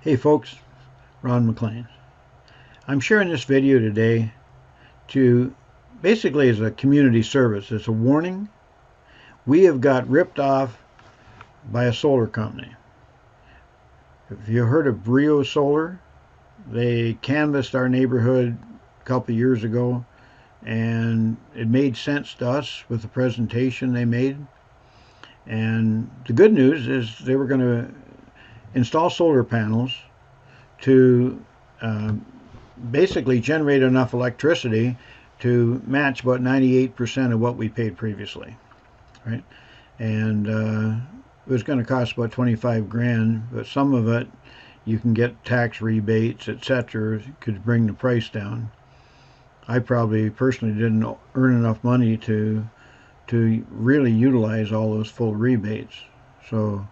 Hey folks, Ron McLean. I'm sharing this video today to basically as a community service. It's a warning. We have got ripped off by a solar company. Have you heard of BRIO Solar? They canvassed our neighborhood a couple of years ago, and it made sense to us with the presentation they made. And the good news is they were going to install solar panels to basically generate enough electricity to match about 98% of what we paid previously, right? And it was going to cost about 25 grand, but some of it you can get tax rebates, etc. Could bring the price down. I probably personally didn't earn enough money to really utilize all those full rebates, so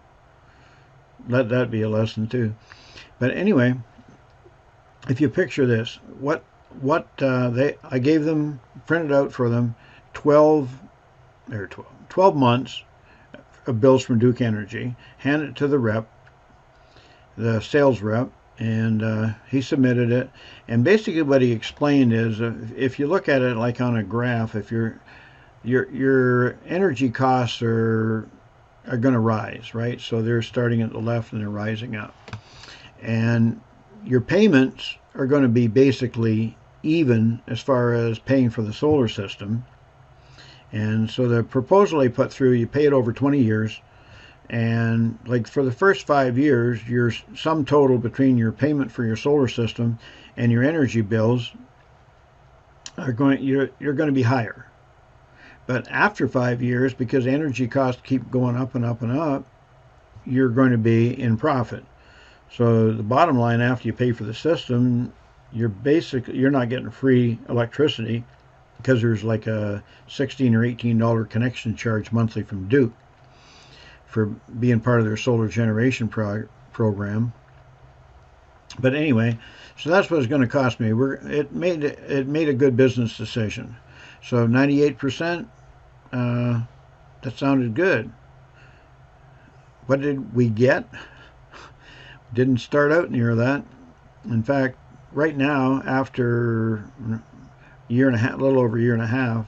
let that be a lesson too. But anyway, if you picture this, I gave them, printed out for them 12 months of bills from Duke Energy, handed it to the rep, the sales rep, and he submitted it. And basically what he explained is, if you look at it like on a graph, if your energy costs are going to rise, right? So they're starting at the left and they're rising up. And your payments are going to be basically even as far as paying for the solar system. And so the proposal they put through, you pay it over 20 years. And like for the first 5 years, your sum total between your payment for your solar system and your energy bills are you're going to be higher. But after 5 years, because energy costs keep going up and up and up, you're going to be in profit. So the bottom line, after you pay for the system, you're not getting free electricity, because there's like a $16 or $18 connection charge monthly from Duke for being part of their solar generation program. But anyway, so that's what it's going to cost me. It made a good business decision. So 98%, that sounded good. What did we get? Didn't start out near that. In fact, right now, after a year and a half, a little over a year and a half,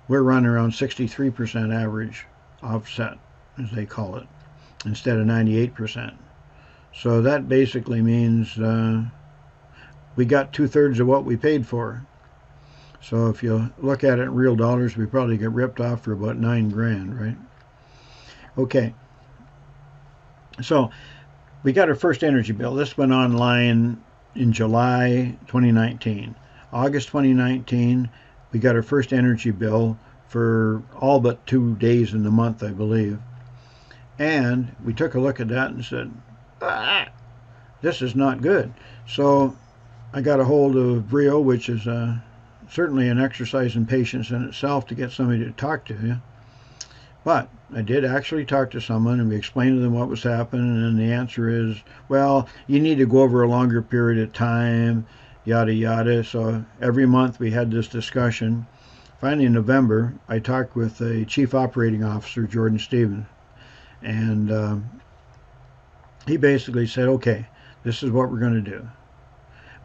we're running around 63% average offset, as they call it, instead of 98%. So that basically means we got 2/3 of what we paid for. So if you look at it in real dollars, we probably get ripped off for about 9 grand, right? Okay. So we got our first energy bill. This went online in July 2019. August 2019, we got our first energy bill for all but 2 days in the month, I believe. And we took a look at that and said, this is not good. So I got a hold of BRIO, which is certainly an exercise in patience in itself to get somebody to talk to you. But I did actually talk to someone, and we explained to them what was happening, and the answer is, well, you need to go over a longer period of time, yada yada. So every month we had this discussion. Finally in November, I talked with the Chief Operating Officer, Jordan Stevens, and he basically said, okay, this is what we're going to do.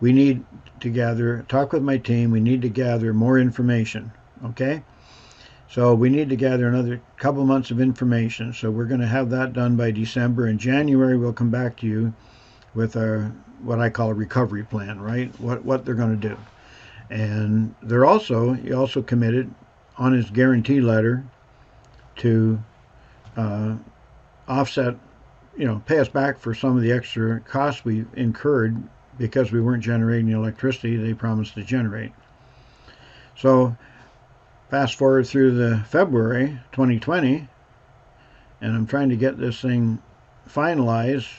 We need to talk with my team, we need to gather more information, okay? So we need to gather another couple months of information. So we're going to have that done by December. In January, we'll come back to you with what I call a recovery plan, right? What they're going to do. And he also committed on his guarantee letter to offset, pay us back for some of the extra costs we incurred because we weren't generating the electricity they promised to generate. So fast forward through the February 2020, and I'm trying to get this thing finalized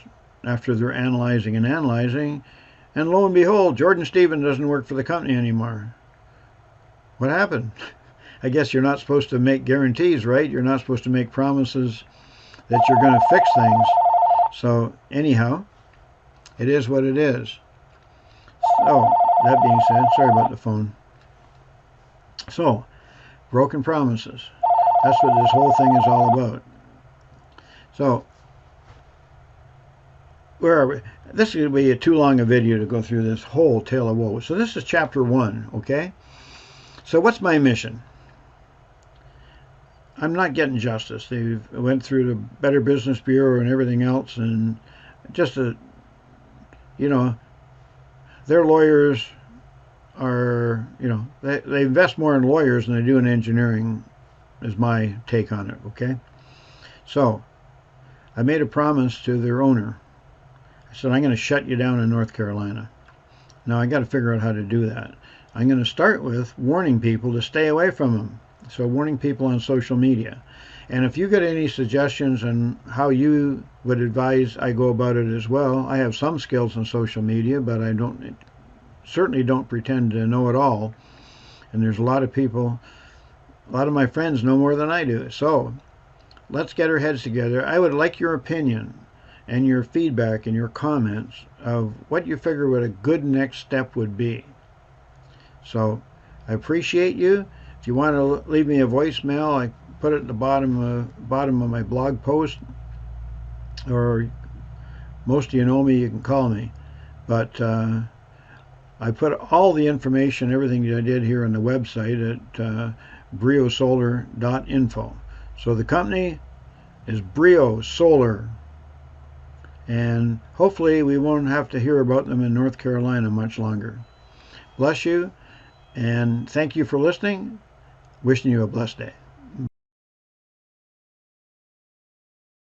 after they're analyzing, and lo and behold, Jordan Stevens doesn't work for the company anymore. What happened? I guess you're not supposed to make guarantees, right? You're not supposed to make promises that you're going to fix things. So anyhow, it is what it is. So that being said, sorry about the phone. So broken promises. That's what this whole thing is all about. So where are we? This is going to be too long a video to go through this whole tale of woe. So this is chapter 1, okay? So what's my mission? I'm not getting justice. They went through the Better Business Bureau and everything else, and just you know, their lawyers are, they invest more in lawyers than they do in engineering, is my take on it, okay? So I made a promise to their owner. I said, I'm going to shut you down in North Carolina. Now I got to figure out how to do that. I'm going to start with warning people to stay away from them. So warning people on social media. And if you get any suggestions on how you would advise I go about it as well, I have some skills on social media, but I certainly don't pretend to know it all. And there's a lot of people, a lot of my friends know more than I do. So let's get our heads together. I would like your opinion and your feedback and your comments of what you figure what a good next step would be. So I appreciate you. If you want to leave me a voicemail, I put it at the bottom of my blog post, or most of you know me, you can call me. But I put all the information, everything that I did here on the website at briosolar.info. So the company is BRIO Solar, and hopefully we won't have to hear about them in North Carolina much longer. Bless you, and thank you for listening. Wishing you a blessed day.